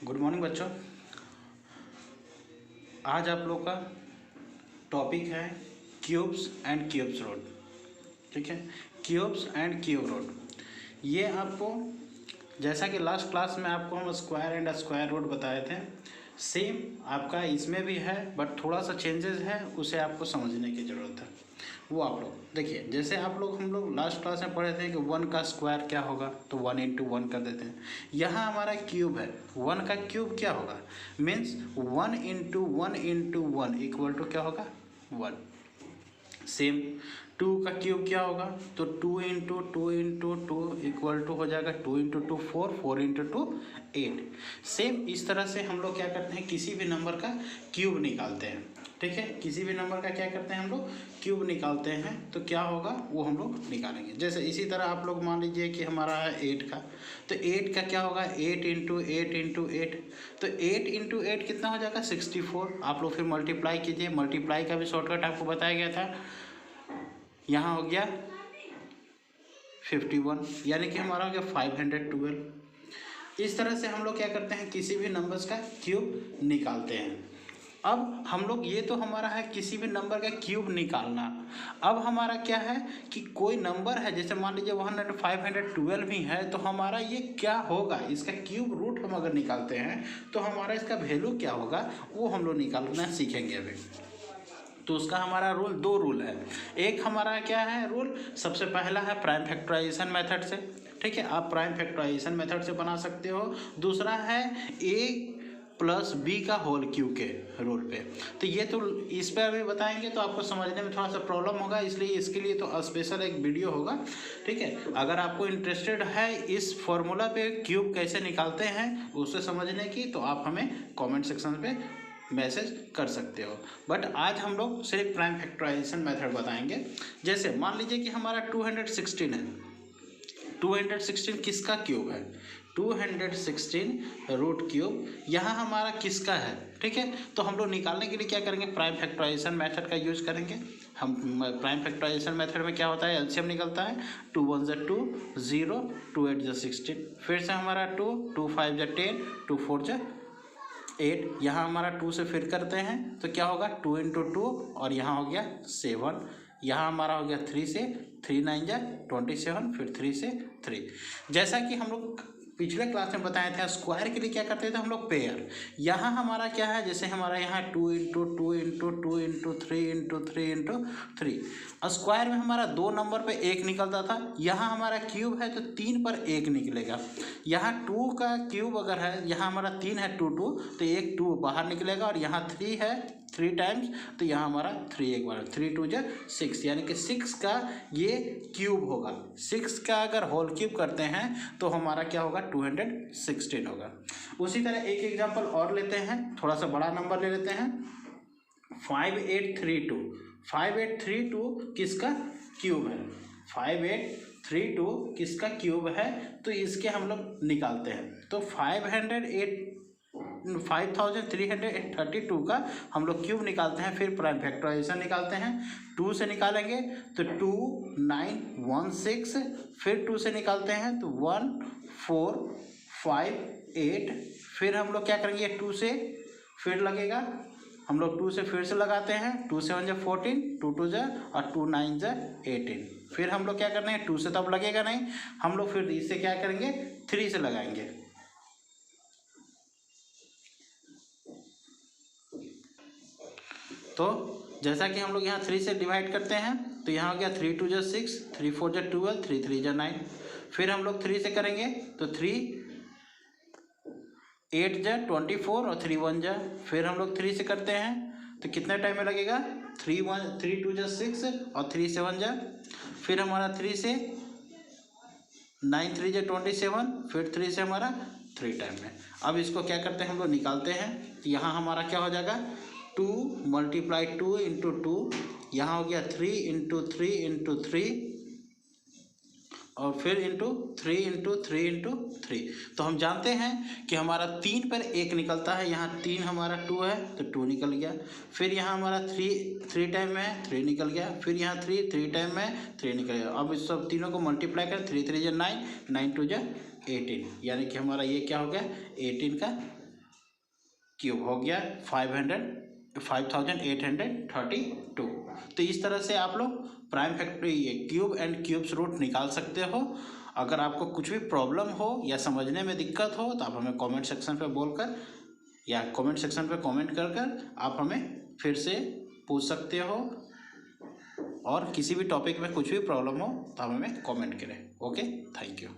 Good morning बच्चों। आज आप लोग का टॉपिक है क्यूब्स एंड क्यूब्स रूट। ठीक है, क्यूब्स एंड क्यूब रूट। ये आपको जैसा कि लास्ट क्लास में आपको हम स्क्वायर एंड स्क्वायर रूट बताए थे, सेम आपका इसमें भी है, बट थोड़ा सा चेंजेस है, उसे आपको समझने की ज़रूरत है। वो आप लोग देखिए, जैसे हम लोग लास्ट क्लास में पढ़े थे कि 1 का स्क्वायर क्या होगा, तो 1 इंटू 1 कर देते हैं। यहाँ हमारा क्यूब है, 1 का क्यूब क्या होगा, means 1 into 1 into 1 equal to क्या होगा, 1। सेम 2 का क्यूब क्या होगा, तो 2 इंटू 2 इंटू 2 इक्वल टू हो जाएगा 2 इंटू 2 4, 4 इंटू 2 8। सेम इस तरह से हम लोग क्या करते हैं, किसी भी नंबर का क्यूब निकालते हैं। ठीक है, किसी भी नंबर का क्या करते हैं हम लोग, क्यूब निकालते हैं, तो क्या होगा वो हम लोग निकालेंगे। जैसे इसी तरह आप लोग मान लीजिए कि हमारा है 8 का, तो 8 का क्या होगा, 8 इंटू 8 इंटू 8, तो 8 इंटू 8 कितना हो जाएगा, 64। आप लोग फिर मल्टीप्लाई कीजिए, मल्टीप्लाई का भी शॉर्टकट आपको बताया गया था। यहाँ हो गया 51, यानी कि हमारा हो गया 512। इस तरह से हम लोग क्या करते हैं, किसी भी नंबर्स का क्यूब निकालते हैं। अब हम लोग, ये तो हमारा है किसी भी नंबर का क्यूब निकालना। अब हमारा क्या है कि कोई नंबर है, जैसे मान लीजिए 512 भी है, तो हमारा ये क्या होगा, इसका क्यूब रूट हम अगर निकालते हैं तो हमारा इसका वैल्यू क्या होगा, वो हम लोग निकालना सीखेंगे अभी। तो उसका हमारा दो रूल है। एक हमारा क्या है रूल, सबसे पहला है प्राइम फैक्टराइजेशन मेथड से। ठीक है, आप प्राइम फैक्टराइजेशन मेथड से बना सकते हो। दूसरा है a प्लस बी का होल क्यूब के रूल पे। तो ये तो इस पर अभी बताएंगे, तो आपको समझने में थोड़ा सा प्रॉब्लम होगा, इसलिए इसके लिए तो स्पेशल एक वीडियो होगा। ठीक है, अगर आपको इंटरेस्टेड है इस फॉर्मूला पे क्यूब कैसे निकालते हैं उसे समझने की, तो आप हमें कमेंट सेक्शन पे मैसेज कर सकते हो। बट आज हम लोग सिर्फ प्राइम फैक्टराइजेशन मेथड बताएंगे। जैसे मान लीजिए कि हमारा 216 है, 216 किसका क्यूब है, 216 रूट क्यूब यहाँ हमारा किसका है। ठीक है, तो हम लोग निकालने के लिए क्या करेंगे, प्राइम फैक्टराइजेशन मेथड का यूज करेंगे। हम प्राइम फैक्टराइजेशन मेथड में क्या होता है, एलसीएम निकलता है, 2 1 ज़ा 2 0, 2 8 ज़ा 16, फिर से हमारा 2 2 5 ज़ा 10, 2 4 ज़ा 8। यहाँ हमारा 2 से फिर करते हैं तो क्या होगा, 2 इंटू 2, और यहाँ हो गया 7। यहाँ हमारा हो गया 3 से 3 9 जा 27, फिर 3 से 3। जैसा कि हम लोग पिछले क्लास में बताए थे, स्क्वायर के लिए क्या करते थे हम लोग, पेयर। यहाँ हमारा क्या है, जैसे हमारा यहाँ 2 into 2 into 2 into 3 into 3 into 3। Square में हमारा 2 नंबर पे 1 निकलता था, यहाँ हमारा क्यूब है तो 3 पर 1 निकलेगा। यहाँ 2 का क्यूब अगर है, यहाँ हमारा 3 है 2 2, तो एक 2 बाहर निकलेगा, और यहाँ 3 है 3 टाइम्स, तो यहाँ हमारा 3 एक बार, 3 2 जा 6, यानी कि 6 का ये क्यूब होगा। 6 का अगर होल क्यूब करते हैं तो हमारा क्या होगा, 216 होगा। उसी तरह एक एग्जांपल और लेते हैं, थोड़ा सा बड़ा नंबर ले लेते हैं, 5832। 5832 किसका क्यूब है, 5832 किसका क्यूब है, तो इसके हम लोग निकालते हैं। तो 5332 का हम लोग क्यूब निकालते हैं, फिर प्राइम फैक्टराइजेशन निकालते हैं। 2 से निकालेंगे तो 2 9 1 6, फिर 2 से निकालते हैं तो 1 4 5 8, फिर हम लोग क्या करेंगे, 2 से फिर लगेगा, हम लोग 2 से फिर से लगाते हैं, 2 7 जा 14, 2 2 जा, और 2 9 जा 18। फिर हम लोग क्या करते हैं, 2 से तब लगेगा नहीं, हम लोग फिर इससे क्या करेंगे, 3 से लगाएंगे। तो जैसा कि हम लोग यहाँ 3 से डिवाइड करते हैं, तो यहाँ हो गया 3 2 जा 6, 3 4 जा 12, 3 3 जा 9। फिर हम लोग 3 से करेंगे तो 3 8 जा 24, और 3 1 जा, फिर हम लोग 3 से करते हैं तो कितने टाइम में लगेगा, 3 2 जा 6, और 3 7 जा, फिर हमारा 3 से 9 3 जा 27, फिर 3 से हमारा 3 टाइम में। अब इसको क्या करते हैं, हम लोग निकालते हैं, तो यहाँ हमारा क्या हो जाएगा, 2 मल्टीप्लाई 2 इंटू 2, यहाँ हो गया 3 इंटू 3 इंटू 3, और फिर इंटू 3 इंटू 3 इंटू 3। तो हम जानते हैं कि हमारा 3 पर 1 निकलता है, यहाँ 3 हमारा 2 है तो 2 निकल गया, फिर यहाँ हमारा 3 टाइम में है 3 निकल गया, फिर यहाँ 3 टाइम में 3 निकल गया। अब इस सब तीनों को मल्टीप्लाई करें, 3 3 जा 9, 9 2 जा 18, यानी कि हमारा ये क्या हो गया, 18 का क्यूब हो गया 5832। तो इस तरह से आप लोग prime factor cube and cubes root निकाल सकते हो। अगर आपको कुछ भी प्रॉब्लम हो या समझने में दिक्कत हो तो आप हमें कमेंट सेक्शन पे बोलकर या कमेंट सेक्शन पे कमेंट कर कर आप हमें फिर से पूछ सकते हो। और किसी भी टॉपिक में कुछ भी प्रॉब्लम हो तो आप हमें कमेंट करें। Okay, thank you.